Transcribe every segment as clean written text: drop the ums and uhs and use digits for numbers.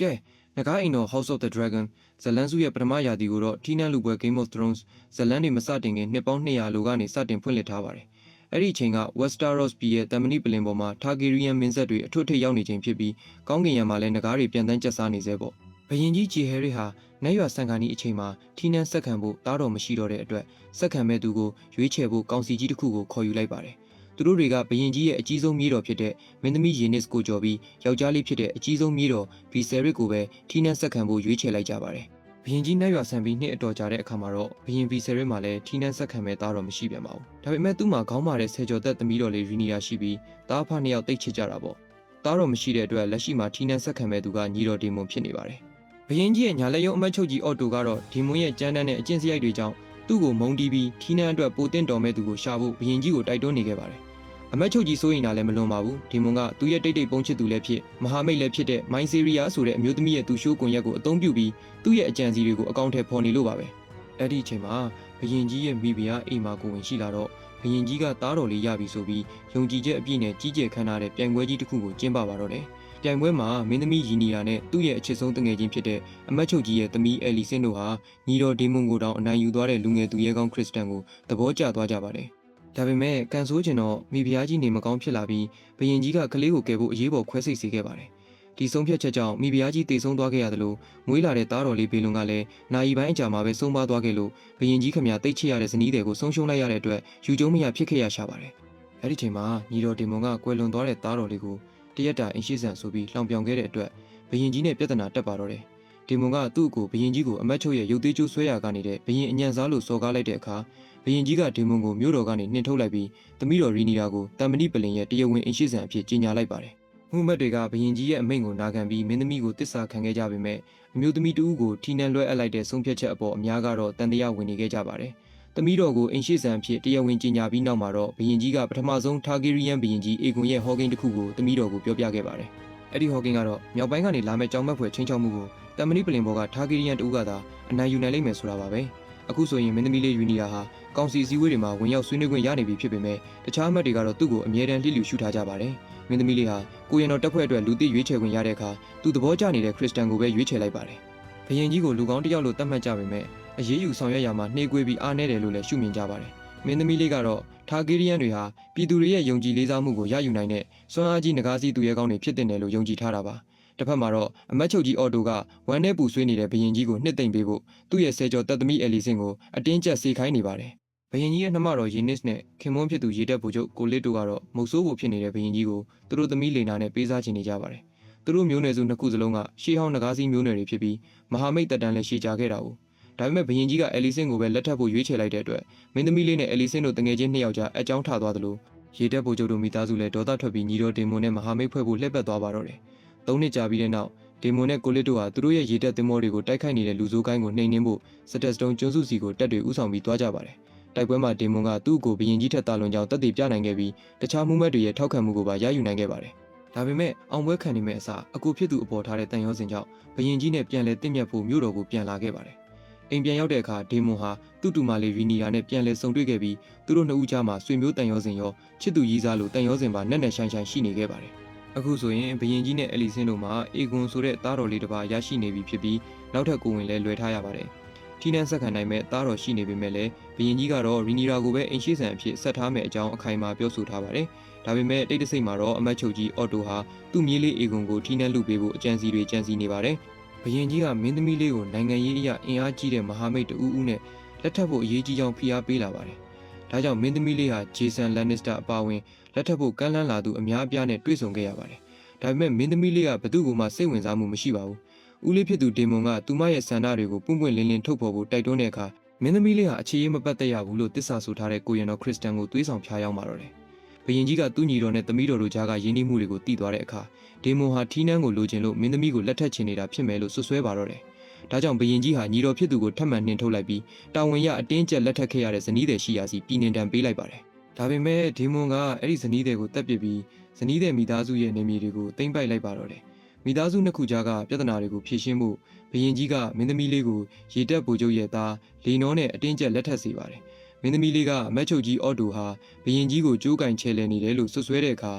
ကဲငကားအိမ်တော် House of the Dragon ဇလန်းစုရဲ့ပထမရာသီကိုတော့ထီးနှန်းလူပွဲ Game of Thrones ဇလန်းတွေမစတင်ခင်နှစ်ပေါင်း200လိုကနေစတင်ဖွင့်လှစ်ထားပါတယ်။အဲ့ဒီအချိန်က Westeros ပြည်ရဲ့တမန်နီပလင်ပေါ်မှာ Targaryen မင်းဆက်တွေအထွတ်ထိပ်ရောက်နေချိန်ဖြစ်ပြီးကောင်းကင်ယံမှာလည်းငကားတွေပြန်တန်းကျက်စားနေစေပေါ့။ဘရင်ကြီးဂျီဟဲရီဟာနတ်ရွာဆန်ခါနီအချိန်မှာထီးနှန်းဆက်ခံဖို့တားတော်မရှိတော့တဲ့အတွက်ဆက်ခံမဲ့သူကိုရွေးချယ်ဖို့ကောင်စီကြီးတစ်ခုကိုခေါ်ယူလိုက်ပါတယ်။သူတို့တွေကဘရင်ကြီးရဲ့အကြီးဆုံးမြေတော်ဖြစ်တဲ့မင်းသမီးယေနစ်ကိုကြော်ပြီးယောက်ျားလေးဖြစ်တဲ့အကြီးဆုံးမြေတော်ဗီဆယ်ရစ်ကိုပဲထီးနှန်းဆက်ခံဖို့ရွေးချယ်လိုက်ကြပါတယ်။ဘရင်ကြီးနတ်ရွာဆန်ပြီးနှစ်အတော်ကြာတဲ့အခါမှာတော့ဘရင်ဗီဆယ်ရစ်မှာလည်းထီးနှန်းဆက်ခံမဲ့သားတော်မရှိပြန်ပါဘူး။ဒါပေမဲ့သူ့မှာခေါင်းမာတဲ့ဆယ်ကျော်သက်သမီးတော်လေးရီနီယာရှိပြီးသားအဖနှစ်ယောက်တိတ်ချစ်ကြတာပေါ့။သားတော်မရှိတဲ့အတွက်လက်ရှိမှာထီးနှန်းဆက်ခံမဲ့သူကညီတော်ဒီမွန်ဖြစ်နေပါတယ်။ဘရင်ကြီးရဲ့ညာလက်ရုံအမတ်ချုပ်ကြီးအော်တိုကတော့ဒီမွန်ရဲ့ကြမ်းတမ်းတဲ့အကျင့်စရိုက်တွေကြောင့်သူ့ကိုမုံတီးပြီးထီးနှန်းအတွက်ပိုတင်တော်မဲ့သူကိုရှာဖို့ဘရင်ကြီးကိုတိုက်တွန်းနေခဲ့ပါတယ်။အမတ်ချုပ်ကြီးစိုးရင်လည်းမလွန်ပါဘူးဒီမွန်ကသူ့ရဲ့တိတ်တိတ်ပုံချစ်သူလည်းဖြစ်မဟာမိတ်လည်းဖြစ်တဲ့မိုင်းဆီရီယာဆိုတဲ့အမျိုးသမီးရဲ့သူရှိုးကွန်ရက်ကိုအသုံးပြုပြီးသူ့ရဲ့အကြံစီတွေကိုအကောင့်ထဲပေါ်နေလို့ပါပဲအဲ့ဒီအချိန်မှာဘရင်ကြီးရဲ့မိဖုရားအိမ်မှာကိုဝင်ရှိလာတော့ဘရင်ကြီးကသားတော်လေးရပြီဆိုပြီးယုံကြည်ချက်အပြည့်နဲ့ကြီးကျယ်ခမ်းနားတဲ့ပြိုင်ပွဲကြီးတစ်ခုကိုကျင်းပပါတော့တယ်ပြိုင်ပွဲမှာမင်းသမီးရီနီယာနဲ့သူ့ရဲ့အချစ်ဆုံးတငယ်ချင်းဖြစ်တဲ့အမတ်ချုပ်ကြီးရဲ့သမီးအဲလီဆင်တို့ဟာညီတော်ဒေမွန်ကိုတောင်အနိုင်ယူသွားတဲ့လူငယ်သူရဲကောင်းခရစ်စတန်ကိုသဘောကျသွားကြပါတယ်ဒါပေမဲ့ကန်ဆိုးကျင်တော့မိဖုရားကြီးနေမကောင်းဖြစ်လာပြီးဘရင်ကြီးကကလေးကိုကယ်ဖို့အရေးပေါ်ခွဲစိတ်စေခဲ့ပါတယ်။ဒီဆုံးဖြတ်ချက်ကြောင့်မိဖုရားကြီးတည်ဆုံးသွားခဲ့ရသလိုမွေးလာတဲ့သားတော်လေးဘေလွန်ကလည်းနိုင်ပိုင်းအကြာမှာပဲဆုံးပါသွားခဲ့လို့ဘရင်ကြီးခမရတိတ်ချရတဲ့ဇနီးတွေကိုဆုံးရှုံးလိုက်ရတဲ့အတွက်ယူကျုံမရဖြစ်ခဲ့ရရှာပါတယ်။အဲ့ဒီချိန်မှာညီတော်ဒေမွန်ကကွယ်လွန်သွားတဲ့သားတော်လေးကိုတရက်တာအင်ရှိဆန်ဆိုပြီးလှောင်ပြောင်ခဲ့တဲ့အတွက်ဘရင်ကြီးနဲ့ပြဿနာတက်ပါတော့တယ်။ဒေမွန်ကသူ့ကိုဘရင်ကြီးကိုအမတ်ချုပ်ရဲ့ရုပ်သေးကျိုးဆွဲရာကနေတဲ့ဘရင်အညံစားလို့စော်ကားလိုက်တဲ့အခါဘရင်ကြီးကဒေမွန်ကိုမြို့တော်ကနေနှင်ထုတ်လိုက်ပြီးသမီးတော်ရီနီယာကိုတမန်နီပလင်ရဲ့တရားဝင်အင်ရှိဆန်အဖြစ်ကြေညာလိုက်ပါတယ်။မှုမတ်တွေကဘရင်ကြီးရဲ့အမိန့်ကိုနာခံပြီးမင်းသမီးကိုတစ္ဆာခံခဲ့ကြပေမဲ့အမျိုးသမီးတူကိုထီနှံလွှဲအပ်လိုက်တဲ့ဆုံးဖြတ်ချက်အပေါ်အများကတော့တန်တရားဝင်နေခဲ့ကြပါတယ်။သမီးတော်ကိုအင်ရှိဆန်အဖြစ်တရားဝင်ကြေညာပြီးနောက်မှာတော့ဘရင်ကြီးကပထမဆုံးတာဂီရီယန်ဘရင်ကြီးအေဂွန်ရဲ့ဟော်ဂိန်းတစ်ခုကိုသမီးတော်ကိုပြောပြခဲ့ပါတယ်။အဲ့ဒီဟော်ဂိန်းကတော့မြောက်ပိုင်းကနေလာမဲ့ကြောင်မက်ဖွယ်ချင်းချောက်မှုကိုတမန်နီပလင်ဘော်ကတာဂီရီယန်တူကသာအနိုင်ယူနိုင်လိမ့်မယ်ဆိုတာပါပဲ။အခုဆိုရင်မင်းသမီးလေးယူနီယာဟာကောင်စီစည်းဝေးတွေမှာဝင်ရောက်ဆွေးနွေးခွင့်ရနေပြီဖြစ်ပေမဲ့တခြားအမတ်တွေကတော့သူ့ကိုအမြဲတမ်းလှစ်လျူရှုထားကြပါတယ်။မင်းသမီးလေးဟာကိုရံတော်တက်ဖွဲ့အတွက်လူသိရွေးချယ်ခွင့်ရတဲ့အခါသူသဘောကျနေတဲ့ခရစ်စတန်ကိုပဲရွေးချယ်လိုက်ပါတယ်။ဘရင်ကြီးကိုလူကောင်းတစ်ယောက်လို့သတ်မှတ်ကြပေမဲ့အရေးယူဆောင်ရွက်ရမှာနှေးကွေးပြီးအားနည်းတယ်လို့လည်းရှုမြင်ကြပါတယ်။မင်းသမီးလေးကတော့တာဂီရီယန်တွေဟာပြည်သူတွေရဲ့ယုံကြည်လေးစားမှုကိုရယူနိုင်တဲ့စွမ်းအားကြီးငကားစီးသူရဲကောင်းတွေဖြစ်တဲ့လို့ယုံကြည်ထားတာပါ။တစ်ဖက်မှာတော့အမတ်ချုပ်ကြီးအော်တိုကဝမ်းထဲပူဆွေးနေတဲ့ဘရင်ကြီးကိုနှစ်သိမ့်ပေးဖို့သူ့ရဲ့ဆယ်ကျော်တပ်သမီးအဲလီဆင်ကိုအတင်းကျပ်စေခိုင်းနေပါတယ်။ဘရင်ကြီးရဲ့နှမတော်ယေနစ်နဲ့ခင်မွန်းဖြစ်သူရေတက်ဗိုလ်ချုပ်ကိုလစ်တို့ကတော့မုတ်ဆိုးဖို့ဖြစ်နေတဲ့ဘရင်ကြီးကိုသူတို့သမီးလေနာနဲ့ပေးစားချင်နေကြပါတယ်။သူတို့မျိုးနွယ်စုနှစ်ခုစလုံးကရှေးဟောင်းငကားစီးမျိုးနွယ်တွေဖြစ်ပြီးမဟာမိတ်တပ်တန်းလည်းရှေ့ကြခဲ့တာ哦။ဒါပေမဲ့ဘရင်ကြီးကအဲလီဆင်ကိုပဲလက်ထပ်ဖို့ရွေးချယ်လိုက်တဲ့အတွက်မင်းသမီးလေးနဲ့အဲလီဆင်တို့တငယ်ချင်းနှစ်ယောက်ကြားအကြောင်းထသွားသလိုရေတက်ဗိုလ်ချုပ်တို့မိသားစုလည်းဒေါသထွက်ပြီးညီတော်ဒေမွန်နဲ့မဟာမိတ်ဖွဲ့ဖို့လှည့်ပတ်သွားပါတော့တယ်။၃နှစ်ကြာပြီးတဲ့နောက်ဒေမွန်နဲ့ကိုလစ်တို့ဟာသူတို့ရဲ့ရေတက်သင်္ဘောတွေကိုတိုက်ခိုက်နေတဲ့လူဆိုးကိုင်းကိုနှိမ်နင်းဖို့စတက်စတုံကျွန်းစုစီကိုတပ်တွေဥဆောင်ပြီးသွားကြပါတယ်။တိုက်ပွဲမှာဒေမွန်ကသူ့ကိုဘရင်ကြီးထက်တာလွန်ကြောင်းတပ်တွေပြနိုင်ခဲ့ပြီးတခြားမှုမတ်တွေရဲ့ထောက်ခံမှုကိုပါရယူနိုင်ခဲ့ပါတယ်။ဒါပေမဲ့အောင်ပွဲခံနေမဲ့အစားအကူဖြစ်သူအပေါ်ထားတဲ့တန်ရောစင်ကြောင့်ဘရင်ကြီးနဲ့ပြန်လဲတင့်မြတ်ဖို့မြို့တော်ကိုပြန်လာခဲ့ပါတယ်။အိမ်ပြန်ရောက်တဲ့အခါဒေမွန်ဟာသူ့တူမလေးရီနီယာနဲ့ပြန်လဲဆုံတွေ့ခဲ့ပြီးသူတို့နှစ်ဦးကြားမှာဆွေမျိုးတန်ရောစင်ရောချစ်သူရည်စားလို့တန်ရောစင်ပါနက်နက်ရှိုင်းရှိုင်းရှိနေခဲ့ပါတယ်။အခုဆိုရင်ဘရင်ကြီးနဲ့အဲလီဆင်တို့မှာအေဂွန်ဆိုတဲ့သားတော်လေးတစ်ပါးရရှိနေပြီဖြစ်ပြီးနောက်ထပ်ကိုဝင်လဲလွယ်ထားရပါတယ်။ထီနန်းဆက်ခံနိုင်မဲ့သားတော်ရှိနေပေမဲ့လည်းဘရင်ကြီးကတော့ရီနီရာကိုပဲအင်ရှိဆန်အဖြစ်ဆက်ထားမဲ့အကြောင်းအခိုင်အမာပြောဆိုထားပါတယ်။ဒါပေမဲ့တိတ်တဆိတ်မှာတော့အမတ်ချုပ်ကြီးအော်တိုဟာသူ့မြေးလေးအေဂွန်ကိုထီနန်းလူပေးဖို့အကြံစီတွေကြံစီနေပါတယ်။ဘရင်ကြီးကမင်းသမီးလေးကိုနိုင်ငံရေးအရအင်အားကြီးတဲ့မဟာမိတ်တဦးဦးနဲ့လက်ထပ်ဖို့အရေးကြီးကြောင်းဖိအားပေးလာပါတယ်။ဒါကြောင့်မင်းသမီးလေးဟာဂျေဆန်လန်နစ္စတာအပါအဝင်လက်ထပ်ဖို့ကမ်းလှမ်းလာသူအများအပြားနဲ့တွေ့ဆုံခဲ့ရပါတယ်။ဒါပေမဲ့မင်းသမီးလေးကဘသူ့ကိုမှစိတ်ဝင်စားမှုမရှိပါဘူး။ဦးလေးဖြစ်သူဒေမွန်ကသူမရဲ့ဆန္ဒတွေကိုပွင့်ပွင့်လင်းလင်းထုတ်ဖော်ဖို့တိုက်တွန်းတဲ့အခါမင်းသမီးလေးဟာအခြေရေးမပတ်သက်ရဘူးလို့တစ္ဆာဆိုထားတဲ့ကိုရံတော်ခရစ်စတန်ကိုသွေးဆောင်ဖျားယောင်းပါတော့တယ်။ဘရင်ကြီးကသူ့ညီတော်နဲ့သမီးတော်တို့ကြားကရင်းနှီးမှုတွေကိုသိသွားတဲ့အခါဒေမွန်ဟာထီးနှန်းကိုလိုချင်လို့မင်းသမီးကိုလက်ထပ်ချင်နေတာဖြစ်မယ်လို့ဆွဆွဲပါတော့တယ်။ဒါကြောင့်ဘရင်ကြီးဟာညီတော်ဖြစ်သူကိုထပ်မံနှင်ထုတ်လိုက်ပြီးတာဝန်ရအတင်းကျပ်လက်ထပ်ခဲ့ရတဲ့ဇနီးတဲ့ရှိရာစီပြည်နှင်တံပေးလိုက်ပါတယ်။ဒါပေမဲ့ဒေမွန်ကအဲ့ဒီဇနီးတဲ့ကိုတပ်ပစ်ပြီးဇနီးတဲ့မိသားစုရဲ့နေမြေတွေကိုသိမ်းပိုက်လိုက်ပါတော့တယ်။မိသားစုနှစ်ခုကြားကပြဿနာတွေကိုဖြေရှင်းဖို့ဘရင်ကြီးကမင်းသမီးလေးကိုရေတက်ဗိုလ်ချုပ်ရဲ့သားလေနောနဲ့အတင်းကျပ်လက်ထပ်စေပါတယ်။မင်းသမီးလေးကအမတ်ချုပ်ကြီးအော်တိုဟာဘရင်ကြီးကိုကြိုးကင်ချဲလဲနေတယ်လို့ဆွဆွဲတဲ့အခါ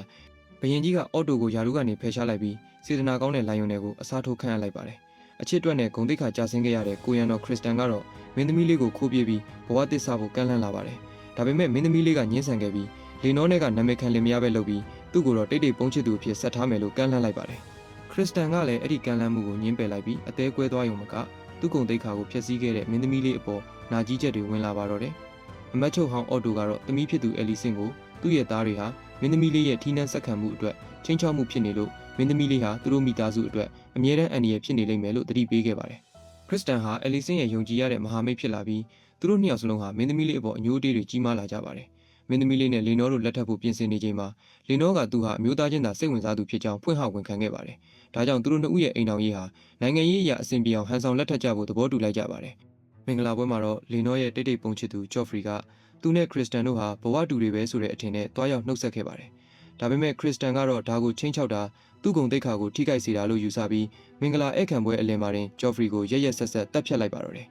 ဘရင်ကြီးကအော်တိုကိုယာရုကနေဖယ်ရှားလိုက်ပြီး စေတနာကောင်းတဲ့လိုင်ယွန်နယ်ကိုအစားထိုးခန့်အပ်လိုက်ပါတယ်အချစ်အတွက်နဲ့ဂုဏ်သိက္ခာကျဆင်းခဲ့ရတဲ့ကိုရန်တော်ခရစ်စတန်ကတော့မင်းသမီးလေးကိုခိုးပြေးပြီးဘဝသစ္စာဖို့ကန့်လန့်လာပါတယ်ဒါပေမဲ့မင်းသမီးလေးကညှင်းဆန်ခဲ့ပြီးလေနောနဲ့ကနာမည်ခံလင်မယားပဲလုပ်ပြီးသူ့ကိုတော့တိတ်တိတ်ပုံချစ်သူအဖြစ်ဆက်ထားမယ်လို့ကန့်လန့်လိုက်ပါတယ်ခရစ်စတန်ကလည်းအဲ့ဒီကန့်လန့်မှုကိုညှင်းပယ်လိုက်ပြီးအသေးကွဲသွားရုံမကသူ့ဂုဏ်သိက္ခာကိုဖျက်ဆီးခဲ့တဲ့မင်းသမီးလေးအပေါ်နာကြီးချက်တွေဝင်လာပါတော့တယ်အမတ်ချုပ်ဟောင်းအော်တိုကတော့သမီးဖြစ်သူအဲလီဆင်ကိုသူ့ရဲ့သားတွေဟာမင်းသမီးလေးရဲ့ထိနှံဆက်ခံမှုအတွက်ချင်းချောက်မှုဖြစ်နေလို့မင်းသမီးလေးဟာသူတို့မိသားစုအတွက်အမြဲတမ်းအန္တရာယ်ဖြစ်နေလိမ့်မယ်လို့သတိပေးခဲ့ပါတယ်ခရစ်စတန်ဟာအဲလီဆင်ရဲ့ယုံကြည်ရတဲ့မဟာမိတ်ဖြစ်လာပြီးသူတို့နှစ်ယောက်စလုံးဟာမင်းသမီးလေးအပေါ်အညိုးအတေးတွေကြီးမားလာကြပါတယ်မင်းသမီးလေးနဲ့လေနောတို့လက်ထပ်ဖို့ပြင်ဆင်နေချိန်မှာလေနောကသူဟာအမျိုးသားချင်းသာစိတ်ဝင်စားသူဖြစ်ကြောင်းဖွင့်ဟဝန်ခံခဲ့ပါတယ်ဒါကြောင့်သူတို့နှစ်ဦးရဲ့အိမ်တော်ရေးဟာနိုင်ငံရေးအရာအဆင်ပြေအောင်ဟန်ဆောင်လက်ထပ်ကြဖို့သဘောတူလိုက်ကြပါတယ်မင်္ဂလာပွဲမှာတော့လေနောရဲ့တိတ်တိတ်ပုံချစ်သူဂျော့ဖရီကသူနဲ့ခရစ်စတန်တို့ဟာဘဝတူတွေပဲဆိုတဲ့အထင်နဲ့တွားရောက်နှုတ်ဆက်ခဲ့ပါတယ်ဒါပေမဲ့ခရစ်စတန်ကတော့ဒါကိုချင်းချောက်တာသူ့ဂုဏ်သိက္ခာကိုထိခိုက်စေတာလို့ယူဆပြီးမင်္ဂလာဧည့်ခံပွဲအလင်မှာတင်ဂျော့ဖရီကိုရက်ရက်ဆက်ဆက်တပ်ဖြတ်လိုက်ပါတော့တယ်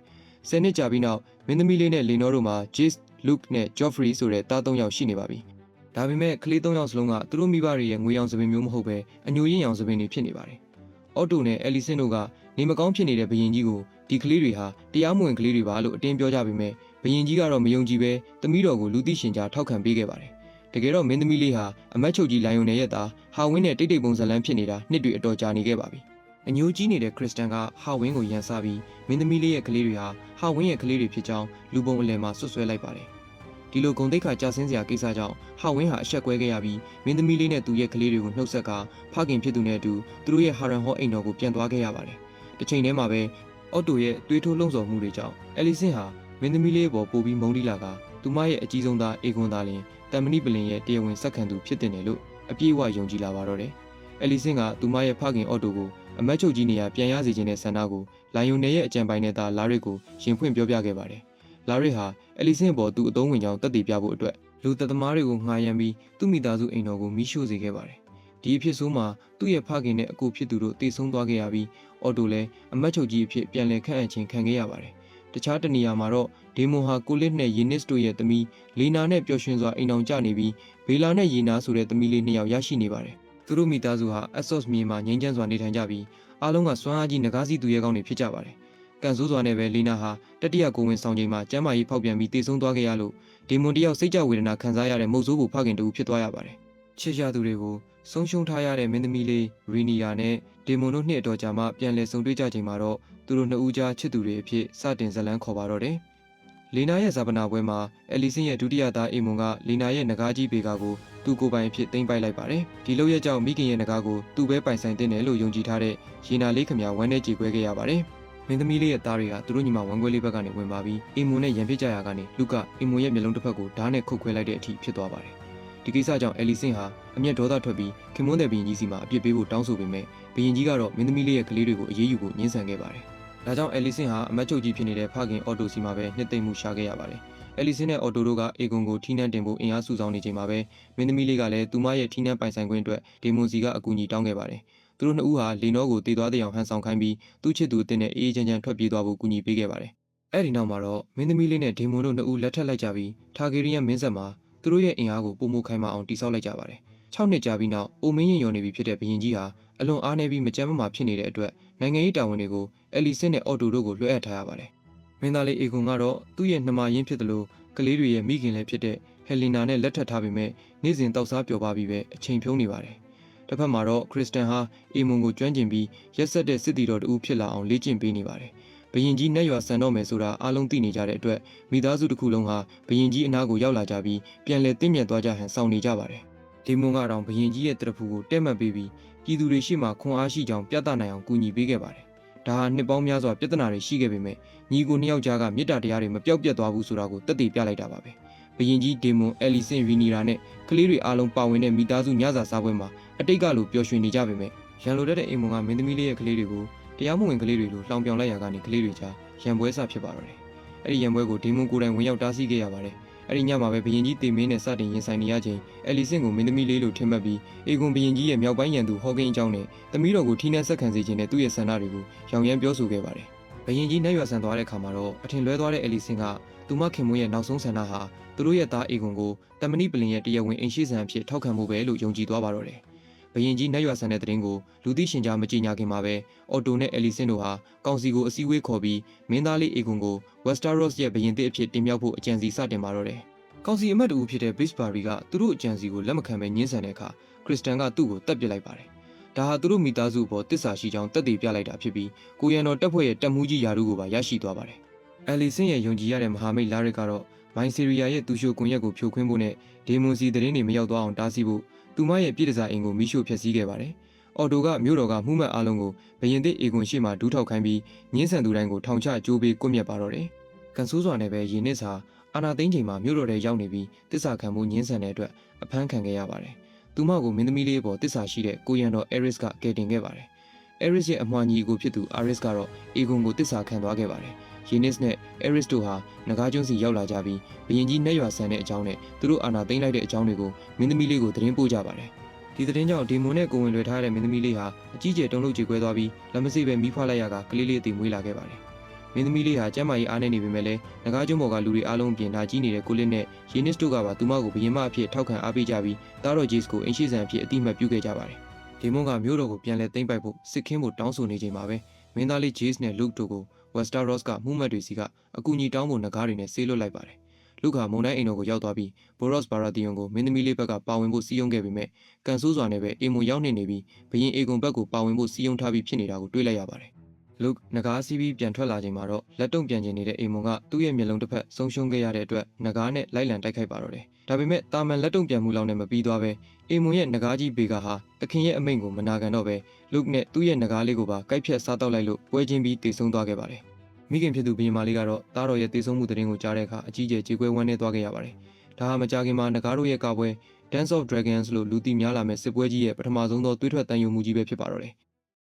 10နှစ်ကြာပြီးနောက်မင်းသမီးလေးနဲ့လေနောတို့မှာဂျစ်လူးနဲ့ဂျော့ဖရီဆိုတဲ့သား3ယောက်ရှိနေပါပြီ။ဒါပေမဲ့ကလေး3ယောက်စလုံးကသူတို့မိဘတွေရဲ့ငွေရောင်စပင်မျိုးမဟုတ်ပဲအညိုရင်းရောင်စပင်တွေဖြစ်နေပါတယ်။အော်တိုနဲ့အဲလီဆင်တို့ကနေမကောင်းဖြစ်နေတဲ့ဘရင်ကြီးကိုဒီကလေးတွေဟာတရားမဝင်ကလေးတွေပါလို့အတင်းပြောကြပေမဲ့ဘရင်ကြီးကတော့မယုံကြည်ပဲသမီးတော်ကိုလူသိရှင်ကြားထောက်ခံပေးခဲ့ပါတယ်။တကယ်တော့မင်းသမီးလေးဟာအမတ်ချုပ်ကြီးလိုင်ယွန်နယ်ရဲ့သားဟာဝင်းနဲ့တိတ်တိတ်ပုံစံလန်းဖြစ်နေတာနှစ်တွေအတော်ကြာနေခဲ့ပါပြီ။အညိုကြီးနေတဲ့ခရစ်စတန်ကဟာဝင်းကိုရန်စားပြီးမင်းသမီးလေးရဲ့ကလေးတွေဟာဟာဝင်းရဲ့ကလေးတွေဖြစ်ကြောင်းလူပုံအလယ်မှာဆွဆွဲလိုက်ပါတယ်။ဒီလိုဂုဏ်သိက္ခာကျဆင်းစရာကိစ္စကြောင့်ဟာဝင်းဟာအဆက်ကွဲခဲ့ရပြီးမင်းသမီးလေးနဲ့သူ့ရဲ့ကလေးတွေကိုနှုတ်ဆက်ကဖခင်ဖြစ်သူနဲ့အတူသူတို့ရဲ့ဟာရန်ဟောအိမ်တော်ကိုပြန်သွားခဲ့ရပါတယ်။တစ်ချိန်တည်းမှာပဲအော်တိုရဲ့တွေးထိုးလှုံ့ဆော်မှုတွေကြောင့်အဲလီဆင်ဟာမင်းသမီးလေးပေါ်ပို့ပြီးမုန်းတီးလာကသူမရဲ့အကြီးဆုံးသားအေဂွန်သားလင်တမ်မဏိပလင်ရဲ့တရားဝင်ဆက်ခံသူဖြစ်တဲ့နယ်လို့အပြည့်အဝယုံကြည်လာပါတော့တယ်။အဲလီဆင်ကသူမရဲ့ဖခင်အော်တိုကိုအမတ်ချုပ်ကြီးနေရာပြန်ရစေခြင်းနဲ့ဆန္ဒကိုလိုင်ယွန်နယ်ရဲ့အကြံပိုင်နဲ့သားလာရစ်ကိုရင်ဖွင့်ပြောပြခဲ့ပါတယ်။လာရစ်ဟာအဲလီဆင်ပေါ်သူအသုံးဝင်ကြောင်းတက်တည်ပြဖို့အတွက်လူသက်သမားတွေကိုငှားရမ်းပြီးသူ့မိသားစုအိမ်တော်ကိုမိရှို့စေခဲ့ပါတယ်။ဒီအဖြစ်ဆိုးမှာသူ့ရဲ့ဖခင်နဲ့အကိုဖြစ်သူတို့တည်ဆုံသွားခဲ့ရပြီးအော်တိုလည်းအမတ်ချုပ်ကြီးအဖြစ်ပြန်လည်ခန့်အပ်ခြင်းခံခဲ့ရပါတယ်။တခြားတနေရာမှာတော့ဒေမွန်ဟာကိုလစ်နဲ့ယီနစ်တို့ရဲ့သမီးလီနာနဲ့ပျော်ရွှင်စွာအိမ်တော်ကျနေပြီးဘေလာနဲ့ယီနာဆိုတဲ့သမီးလေး2ယောက်ရရှိနေပါတယ်။သူတို့မိသားစုဟာအက်ဆော့စ်မြေမှာငြိမ်းချမ်းစွာနေထိုင်ကြပြီးအားလုံးကစွမ်းအားကြီးငကားစီသူရဲကောင်းတွေဖြစ်ကြပါတယ်။ကန်ဆိုးစွာနဲ့ပဲလီနာဟာတတိယကိုဝင်ဆောင်ချိန်မှာကျမ်းမာရေးဖောက်ပြန်ပြီးတည်ဆုံသွားခဲ့ရလို့ဒေမွန်တယောက်စိတ်ကြဝေဒနာခံစားရတဲ့မုတ်ဆိုးကိုဖခင်တူဖြစ်သွားရပါတယ်။ချစ်ရသူတွေကိုဆုံးရှုံးထားရတဲ့မင်းသမီးလေးရီနီယာနဲ့ဒေမွန်တို့နှစ်အတော်ကြာမှပြန်လည်ဆုံတွေ့ကြချိန်မှာတော့သူတို့နှစ်ဦးကြားချစ်သူတွေအဖြစ်စတင်ဇလန်းခေါ်ပါတော့တယ်။လီနာရဲ့ဇာပနာပွဲမှာအဲလီဆင်ရဲ့ဒုတိယသားအေမွန်ကလီနာရဲ့ငကားကြီးဘေကာကိုသူ့ကိုယ်ပိုင်အဖြစ်သိမ်းပိုက်လိုက်ပါတယ်။ဒီလောက်ရဲ့ကြောင့်မိခင်ရဲ့ငကားကိုသူ့ပဲပိုင်ဆိုင်တဲ့တယ်လို့ယုံကြည်ထားတဲ့ရေနာလေးခမရဝမ်းနဲ့ကြေကွဲခဲ့ရပါတယ်။မင်းသမီးလေးရဲ့သားတွေကသူတို့ညီမဝမ်းခွဲလေးဘက်ကနေဝင်ပါပြီးအေမွန်နဲ့ရန်ဖြစ်ကြရာကနေလူကအေမွန်ရဲ့မျက်လုံးတစ်ဖက်ကိုဓာတ်နဲ့ခုတ်ခွဲလိုက်တဲ့အထိဖြစ်သွားပါတယ်။ဒီကိစ္စကြောင့်အဲလီဆင်ဟာအမျက်ဒေါသထွက်ပြီးခင်မွန်းတဲ့ဘရင်ကြီးစီမှာအပြစ်ပေးဖို့တောင်းဆိုပေမဲ့ဘရင်ကြီးကတော့မင်းသမီးလေးရဲ့ကလေးတွေကိုအရေးယူဖို့ညှင်းဆန်ခဲ့ပါတယ်။ဒါကြောင့်အဲလီဆင်ဟာအမတ်ချုပ်ကြီးဖြစ်နေတဲ့ဖခင်အော်တိုစီမှာပဲနှစ်သိမ့်မှုရှာခဲ့ရပါတယ်။အဲလီဆင်နဲ့အော်တိုတို့ကအေဂွန်ကိုထီးနှံတင်ဖို့အင်အားစုဆောင်းနေချိန်မှာပဲမင်းသမီးလေးကလည်းသူမရဲ့ထီးနှံပိုင်ဆိုင်ခွင့်အတွက်ဒေမွန်စီကအကူအညီတောင်းခဲ့ပါတယ်။သူတို့နှစ်ဦးဟာလီနောကိုတည်သွားတဲ့အောင်ဟန်ဆောင်ခိုင်းပြီးသူ့ချစ်သူအတင်းနဲ့အေးအေးချမ်းချမ်းထွက်ပြေးသွားဖို့ကူညီပေးခဲ့ပါတယ်။အဲဒီနောက်မှာတော့မင်းသမီးလေးနဲ့ဒေမွန်တို့နှစ်ဦးလက်ထပ်လိုက်ကြပြီးထာဂေရီယန်မင်းဆက်မှာသူတို့ရဲ့အင်အားကိုပုံမခိုင်မာအောင်တိစောက်လိုက်ကြပါတယ်။6နှစ်ကြာပြီးနောက်အိုမင်းရင်ရော်နေပြီဖြစ်တဲ့ဘရင်ကြီးဟာအလွန်အားနည်းပြီးမကြမ်းမမာဖြစ်နေတဲ့အတွက်နိုင်ငံရေးတာဝန်တွေကိုအဲလီဆင်နဲ့အော်တိုတို့ကိုလွှဲအပ်ထားရပါတယ်။မင်းသားလေးအေဂွန်ကတော့သူ့ရဲ့နှမရင်းဖြစ်တယ်လို့ကလေးတွေရဲ့မိခင်လည်းဖြစ်တဲ့ဟယ်လီနာနဲ့လက်ထပ်ထားပေမဲ့နေ့စဉ်တောက်စားပျော်ပါပြီးပဲအချိန်ဖြုံးနေပါတယ်။တစ်ဖက်မှာတော့ခရစ်စတန်ဟာအေမွန်ကိုကျွမ်းကျင်ပြီးရက်ဆက်တဲ့စစ်တီတော်တူဖြစ်လာအောင်လေ့ကျင့်ပေးနေပါတယ်။ဘရင်ကြီးနဲ့ရွာဆန်တော့မယ်ဆိုတာအားလုံးသိနေကြတဲ့အတွက်မိသားစုတစ်ခုလုံးဟာဘရင်ကြီးအနားကိုရောက်လာကြပြီးပြန်လည်တင့်မြတ်သွားကြဟန်စောင့်နေကြပါတယ်။ဒီမွန်ကတော့ဘရင်ကြီးရဲ့တရဖူကိုတဲ့မှတ်ပေးပြီးပြည်သူတွေရှေ့မှာခွန်အားရှိကြောင်းပြသနိုင်အောင်ကူညီပေးခဲ့ပါတယ်။ဒါဟာနှစ်ပေါင်းများစွာပြဿနာတွေရှိခဲ့ပေမဲ့ညီကိုနှစ်ယောက်ကြားကမေတ္တာတရားတွေမပြောက်ပြတ်သွားဘူးဆိုတာကိုသက်သေပြလိုက်တာပါပဲ။ဘရင်ကြီးဒေမွန်အဲလီဆင်ရီနီရာနဲ့ကလေးတွေအားလုံးပါဝင်တဲ့မိသားစုညစာစားပွဲမှာအတိတ်ကလိုပျော်ရွှင်နေကြပေမဲ့ရန်လိုတဲ့အိမ်မွန်ကမင်းသမီးလေးရဲ့ကလေးတွေကိုတရားမဝင်ကလေးတွေလိုလှောင်ပြောင်လိုက်ရာကနေကလေးတွေကြားရန်ပွဲစဖြစ်ပါတော့တယ်။အဲ့ဒီရန်ပွဲကိုဒေမွန်ကိုယ်တိုင်ဝင်ရောက်တားဆီးခဲ့ရပါတယ်။အဲ့ဒီညမှာပဲဘရင်ကြီးတေမင်းနဲ့စတင်ရင်ဆိုင်နေရချိန်အဲလီဆင်ကိုမင်းသမီးလေးလိုထင်မှတ်ပြီးအေဂွန်ဘရင်ကြီးရဲ့မြောက်ပိုင်းရန်သူဟော့ကင်းအကြောင်းနဲ့သမီးတော်ကိုထိနှက်ဆက်ခံစေခြင်းနဲ့သူ့ရဲ့ဆန္ဒတွေကိုရောင်ရမ်းပြောဆိုခဲ့ပါတယ်။ဘရင်ကြီးနဲ့ရွာဆန်သွားတဲ့အခါမှာတော့အထင်လွဲသွားတဲ့အဲလီဆင်ကသူမခင်မွေးရဲ့နောက်ဆုံးဆန္ဒဟာသူတို့ရဲ့သားအေဂွန်ကိုတမဏိပလင်ရဲ့တရားဝင်အိမ်ရှိဆန်အဖြစ်ထောက်ခံမှုပဲလို့ယုံကြည်သွားပါတော့တယ်။ ဘရင်ကြီးနတ်ရွာဆန်တဲ့တရင်ကိုလူသိရှင်ကြားမကြေညာခင်မှာပဲအော်တိုနဲ့အလီဆင်တို့ဟာကောင်စီကိုအစည်းအဝေးခေါ်ပြီးမင်းသားလေးအေဂွန်ကို Westeros ရဲ့ဘရင်သစ်အဖြစ်တင်မြှောက်ဖို့အကြံစီစတင်ပါတော့တယ်။ကောင်စီအမတ်တူဖြစ်တဲ့ Bisbury ကသူတို့အကြံစီကိုလက်မခံဘဲညှင်းဆန်တဲ့အခါခရစ်စတန်ကသူ့ကိုတပ်ပစ်လိုက်ပါတယ်။ဒါဟာသူတို့မိသားစုပေါ်တစ္ဆာရှိကြောင်းတက်တည်ပြလိုက်တာဖြစ်ပြီးကိုရန်တော်တပ်ဖွဲ့ရဲ့တပ်မှုကြီးယာရုကိုပါရရှိသွားပါတယ်။အလီဆင်ရဲ့ယုံကြည်ရတဲ့မဟာမိတ်လာရစ်ကတော့မိုင်ဆီရီယာရဲ့သူရှိုကွန်ရက်ကိုဖြိုခွင်းဖို့နဲ့ဒေမွန်စီသတင်းတွေမရောက်သွားအောင်တားဆီးဖို့သူမရဲ့ပြည်တစားအိမ်ကိုမိရှို့ဖျက်ဆီးခဲ့ပါတယ်။အော်တိုကမြို့တော်ကမှုမှတ်အားလုံးကိုဘရင်သစ်အေဂွန်ရှိမှဒူးထောက်ခိုင်းပြီးညင်းဆန်သူတိုင်းကိုထောင်ချကြိုးပေးကွပ်မျက်ပါတော့တယ်။ကန်ဆိုးစွာနဲ့ပဲရင်းနစ်စာအာနာသိန်းချိန်မှာမြို့တော်ထဲရောက်နေပြီးတစ္ဆာခံမှုညင်းဆန်တဲ့အတွက်အဖမ်းခံခဲ့ရပါတယ်။သူမကိုမင်းသမီးလေးပေါ်တစ္ဆာရှိတဲ့ကိုရန်တော်အဲရစ်ကကယ်တင်ခဲ့ပါတယ်။အဲရစ်ရဲ့အမွှာညီကိုဖြစ်သူအာရစ်ကတော့အေဂွန်ကိုတစ္ဆာခံသွားခဲ့ပါတယ်။ယင်းနစ်နဲ့အဲရစ်တို့ဟာငကားကျွန်းစီရောက်လာကြပြီးဘရင်ကြီးနတ်ရွာဆန်တဲ့အကြောင်းနဲ့သူတို့အာနာသိမ်းလိုက်တဲ့အကြောင်းတွေကိုမင်းသမီးလေးကိုသတင်းပို့ကြပါတယ်။ဒီသတင်းကြောင့်ဒေမွန်နဲ့ကိုဝင်လွယ်ထားတဲ့မင်းသမီးလေးဟာအကြီးကျယ်တုန်လှုပ်ကြေကွဲသွားပြီးလက်မစိပဲမိဖွားလိုက်ရကကလေးလေးအသေးမွေးလာခဲ့ပါတယ်။မင်းသမီးလေးဟာကျမ်းမာရေးအားနည်းနေပေမဲ့လည်းငကားကျွန်းပေါ်ကလူတွေအားလုံးပြင်လာကြီးနေတဲ့ကိုလစ်နဲ့ယင်းနစ်တို့ကပါသူမကိုဘရင်မအဖြစ်ထောက်ခံအားပေးကြပြီးတားတော်ဂျေ့စ်ကိုအင်ရှိဆန်အဖြစ်အတိအမှတ်ပြုခဲ့ကြပါတယ်။ဒေမွန်ကမြို့တော်ကိုပြန်လည်သိမ်းပိုက်ဖို့စစ်ခင်းဖို့တောင်းဆိုနေချိန်မှာပဲမင်းသားလေးဂျေ့စ်နဲ့လူ့တို့ကိုWesteros ကမှုမှတ်တွေစီကအကူအညီတောင်းဖို့ငကားတွေနဲ့ဆေးလွတ်လိုက်ပါတယ်။လူကမုန်တိုင်းအိမ်တော်ကိုရောက်သွားပြီး Boros Baratheon ကိုမင်းသမီးလေးဘက်ကပါဝင်ဖို့စီးရုံးခဲ့ပေမဲ့ကန်ဆိုးစွာနဲ့ပဲအေမွန်ရောက်နေပြီးဘရင်အေဂွန်ဘက်ကိုပါဝင်ဖို့စီးရုံးထားပြီးဖြစ်နေတာကိုတွေ့လိုက်ရပါတယ်။လူငကားစီးပြီးပြန်ထွက်လာချိန်မှာတော့လက်တုံပြန်ကျင်နေတဲ့အေမွန်ကသူ့ရဲ့မျက်လုံးတစ်ဖက်ဆုံးရှုံးခဲ့ရတဲ့အတွက်ငကားနဲ့လိုက်လံတိုက်ခိုက်ပါတော့တယ်။ဒါပေမဲ့တာမန်လက်တုံပြန်မှုလောက်နဲ့မပြီးသွားပဲအေမွန်ရဲ့ငကားကြီးဘေကာဟာတခင်ရဲ့အမိန့်ကိုမနာခံတော့ပဲလူနဲ့သူ့ရဲ့ငကားလေးကိုပါကိုက်ဖြတ်စားတော့လိုက်လို့ပွဲချင်းပြီးတေဆုံးသွားခဲ့ပါတယ်။မိခင်ဖြစ်သူဘုရင်မလေးကတော့တားတော်ရဲ့တေဆုံးမှုသတင်းကိုကြားတဲ့အခါအကြီးကျယ်ကြေကွဲဝမ်းနည်းသွားခဲ့ရပါတယ်။ဒါဟာမကြာခင်မှာနဂါတို့ရဲ့ကာပွဲ Dance of Dragons လို့လူသိများလာမဲ့စစ်ပွဲကြီးရဲ့ပထမဆုံးသောသွေးထွက်တန်ယုံမှုကြီးပဲဖြစ်ပါတော့တယ်။